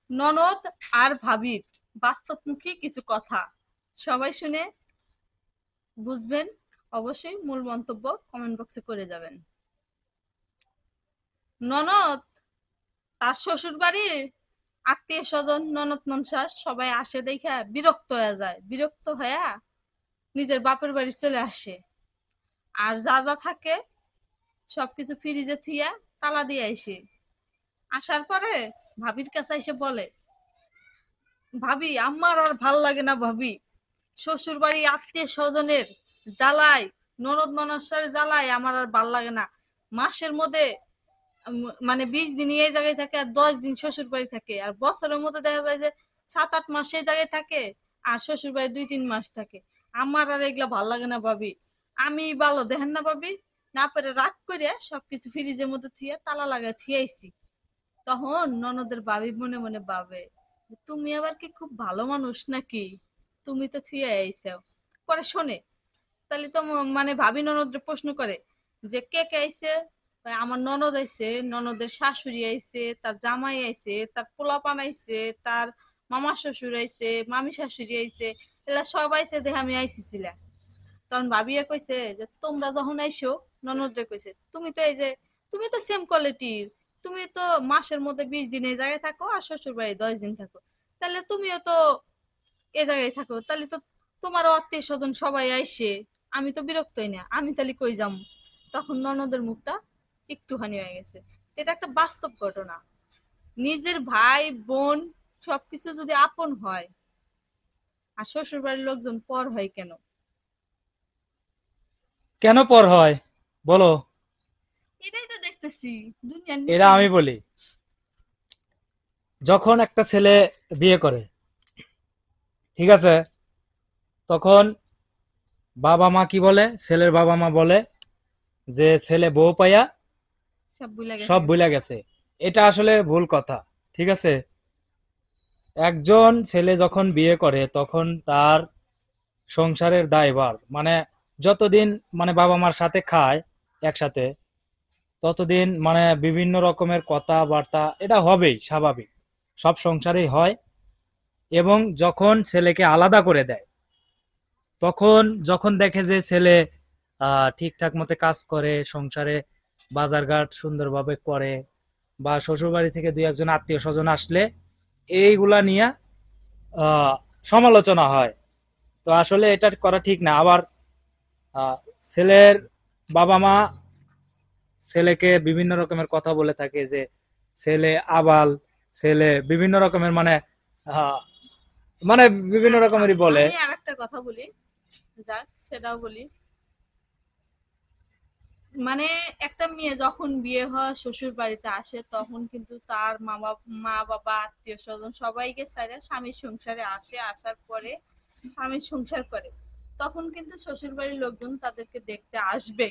ননদ আর ভাবির বাস্তবমুখী কিছু কথা সবাই শুনে বুঝবেন। অবশ্যই মূল মন্তব্য কমেন্ট বক্সে করে যাবেন। ননদ তার শ্বশুর বাড়ি আত্মীয় স্বজন ননদ ননসা সবাই আসে দেখা বিরক্ত হয়ে যায়, বিরক্ত হয়ে নিজের বাপের বাড়ি চলে আসে। আর যা যা থাকে সবকিছু ফ্রিজে থুইয়া তালা দিয়ে আইসে। আসার পরে ভাবির কাছে এসে বলে, ভাবি আমার আর ভাল লাগে না ভাবি, শ্বশুর বাড়ি আত্মীয় স্বজনের জ্বালায়, ননদ ননসার জ্বালায় আমার আর ভাল লাগে না। মাসের মধ্যে মানে 20 দিন এই জায়গায় থাকে আর 10 দিন শ্বশুর বাড়ি থাকে, আর বছরের মধ্যে দেখা যায় যে 7-8 মাস সেই জায়গায় থাকে আর শ্বশুর বাড়ি 2-3 মাস থাকে। আমার আর এগুলা ভাল লাগে না ভাবি, আমি ভালো দেখেন না ভাবি। না পেরে রাগ করে সবকিছু ফ্রিজের মধ্যে থুয়ে তালা লাগাই থুয়েছি। তখন ননদের ভাবি মনে মনে ভাবে, তুমি আবার কি খুব ভালো মানুষ নাকি, তুমি তো থুয়ে আইসাও। পরে শোনে, তাহলে তো মানে ভাবি ননদরে প্রশ্ন করে যে কে কে আইছে। আমার ননদ আইছে, ননদের শাশুড়ি আইছে, তার জামাই আইছে, তার পোলাপান আইছে, তার মামা শ্বশুর আইছে, মামি শাশুড়ি আইছে, এলা সব আইছে দেখে আমি আইসিছিলাম। তখন ভাবিয়া কইছে যে তোমরা যখন আইসো, ননদরে কইছে তুমি তো এই যে তুমি তো সেম কোয়ালিটির, তুমি তো মাসের মধ্যে 20 দিন এই জায়গায় থাকো আর শ্বশুর বাড়ি 10 দিন থাকো, তাহলে তুমিও তো এ জায়গায় থাকো, তাহলে তো তোমারও আত্মীয় স্বজন সবাই আইসে, আমি তো বিরক্তই না, আমি তাহলে কই যাম। তখন ননদের মুখটা একটুখানি হয়ে গেছে। এটা একটা বাস্তব ঘটনা। নিজের ভাই বোন সবকিছু যদি আপন হয়, আর শ্বশুর বাড়ির লোকজন পর হয় কেন? কেন পর হয় বলো? এটাই তো দেখতেছি দুনিয়ার এরা নীতি। আমি বলি, যখন একটা ছেলে বিয়ে করে, ঠিক আছে, তখন বাবা মা কি বলে, ছেলের বাবা মা বলে যে ছেলে বউ পাইয়া সব ভুলে গেছে সব গা। ভুলে গেছে। এটা আসলে ভুল কথা। ঠিক আছে, একজন ছেলে যখন বিয়ে করে তখন তার সংসারের দায়ভার, মানে যতদিন মানে বাবা মার সাথে খায় একসাথে, ততদিন মানে বিভিন্ন রকমের কথাবার্তা এটা হবেই, স্বাভাবিক, সব সংসারেই হয়। এবং যখন ছেলেকে আলাদা করে দেয়, তখন যখন দেখে যে ছেলে ঠিকঠাক মতো কাজ করে সংসারে, বাজারঘাট সুন্দরভাবে করে, বা শ্বশুরবাড়ি থেকে দুই একজন আত্মীয় স্বজন আসলে এইগুলা নিয়ে আহ, সমালোচনা হয়। তো আসলে এটা করা ঠিক না। আবার আহ, ছেলের বাবা মা ছেলেকে বিভিন্ন রকমের কথা বলে থাকে যে ছেলে আবাল, ছেলে বিভিন্ন রকমের মানে আহ, মানে বিভিন্ন আচ্ছা, রকমেরই বলে। আমি আর একটা কথা বলি, যাক সেটাও বলি। মানে একটা মেয়ে যখন বিয়ে হয় শ্বশুর বাড়িতে আসে তখন কিন্তু তার মা বাবা আত্মীয় স্বজন সবাইকে ছাড়া স্বামীর সংসারে আসে, আসার পরে স্বামীর সংসার করে, তখন কিন্তু শ্বশুর বাড়ির লোকজন তাদেরকে দেখতে আসবে।